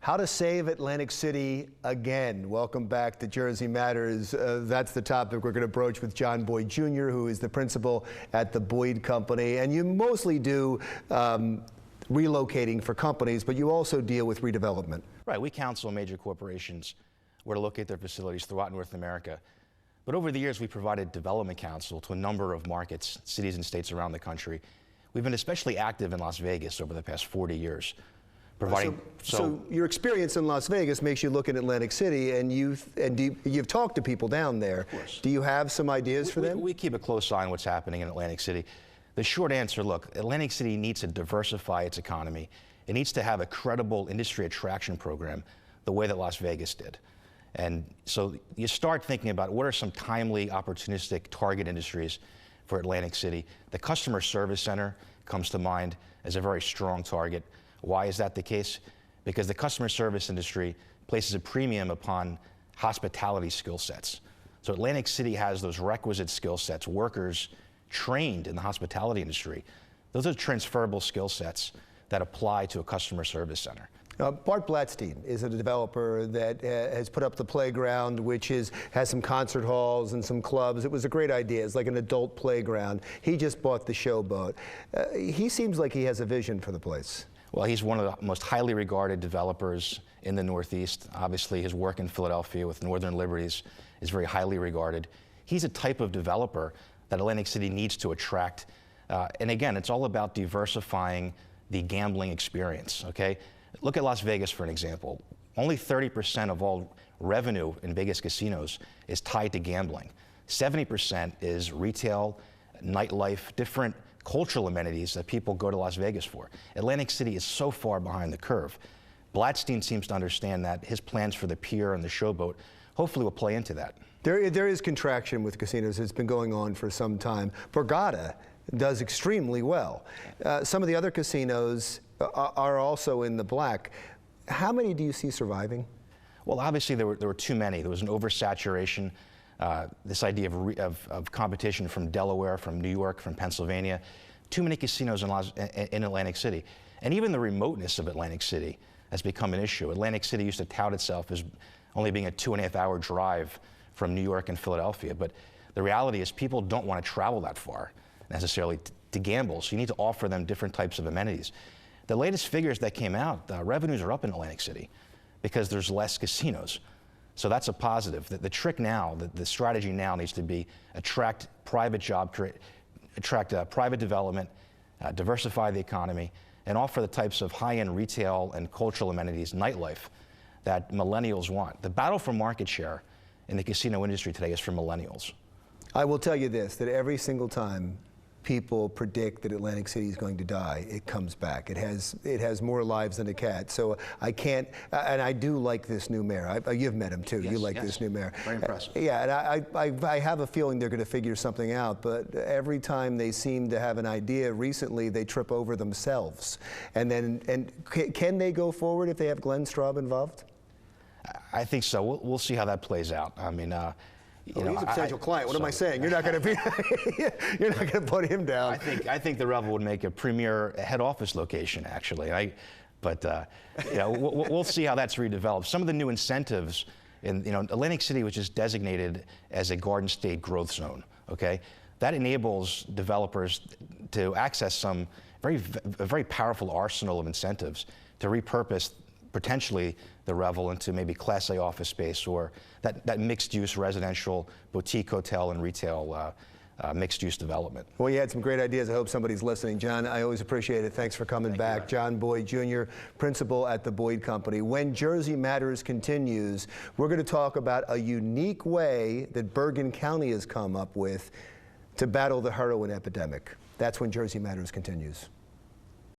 How to save Atlantic City again. Welcome back to Jersey Matters. That's the topic we're going to broach with John Boyd Jr., who is the principal at the Boyd Company. And you mostly do relocating for companies, but you also deal with redevelopment. Right. We counsel major corporations where to locate their facilities throughout North America. But over the years, we provided development counsel to a number of markets, cities and states around the country. We've been especially active in Las Vegas over the past 40 years. So your experience in Las Vegas makes you look at Atlantic City, and you've talked to people down there. Of course. Do you have some ideas for them? We keep a close eye on what's happening in Atlantic City. The short answer, look, Atlantic City needs to diversify its economy. It needs to have a credible industry attraction program the way that Las Vegas did. And so you start thinking about what are some timely, opportunistic target industries for Atlantic City. The customer service center comes to mind as a very strong target. Why is that the case? Because the customer service industry places a premium upon hospitality skill sets. So Atlantic City has those requisite skill sets, workers trained in the hospitality industry. Those are transferable skill sets that apply to a customer service center. Bart Blatstein is a developer that has put up the playground, which has some concert halls and some clubs. It was a great idea. It's like an adult playground. He just bought the Showboat. He seems like he has a vision for the place. Well, he's one of the most highly regarded developers in the Northeast. Obviously, his work in Philadelphia with Northern Liberties is very highly regarded. He's a type of developer that Atlantic City needs to attract. And again, it's all about diversifying the gambling experience, okay? Look at Las Vegas for an example. Only 30% of all revenue in Vegas casinos is tied to gambling. 70% is retail, nightlife, different cultural amenities that people go to Las Vegas for. Atlantic City is so far behind the curve. Blatstein seems to understand that. His plans for the pier and the Showboat hopefully will play into that. There is contraction with casinos. It's been going on for some time. Borgata does extremely well. Some of the other casinos are also in the black. How many do you see surviving? Well, obviously there were too many. There was an oversaturation. This idea of competition from Delaware, from New York, from Pennsylvania. Too many casinos in Atlantic City. And even the remoteness of Atlantic City has become an issue. Atlantic City used to tout itself as only being a 2.5-hour drive from New York and Philadelphia. But the reality is people don't want to travel that far necessarily to gamble. So you need to offer them different types of amenities. The latest figures that came out, revenues are up in Atlantic City because there's less casinos. So that's a positive. The trick now, the strategy now needs to be attract private private development, diversify the economy, and offer the types of high-end retail and cultural amenities, nightlife, that millennials want. The battle for market share in the casino industry today is for millennials. I will tell you this, that every single time people predict that Atlantic City is going to die, it comes back. It has more lives than a cat. So I can't, and I do like this new mayor. You've met him too. Yes, you like yes. this new mayor. Very impressive. Yeah, and I have a feeling they're going to figure something out, but every time they seem to have an idea recently, they trip over themselves. And can they go forward if they have Glenn Straub involved? I think so. We'll see how that plays out. I mean, he's a potential client. What am I saying? You're not going to put him down. I think the Revel would make a premier head office location, actually. But we'll see how that's redeveloped. Some of the new incentives in Atlantic City, which is designated as a Garden State growth zone. Okay, that enables developers to access a very powerful arsenal of incentives to repurpose potentially the Revel into maybe Class A office space, or that mixed-use residential boutique hotel and retail mixed-use development. Well, you had some great ideas. I hope somebody's listening. John, I always appreciate it. Thanks for coming back. John Boyd Jr., principal at the Boyd Company. When Jersey Matters continues, we're going to talk about a unique way that Bergen County has come up with to battle the heroin epidemic. That's when Jersey Matters continues.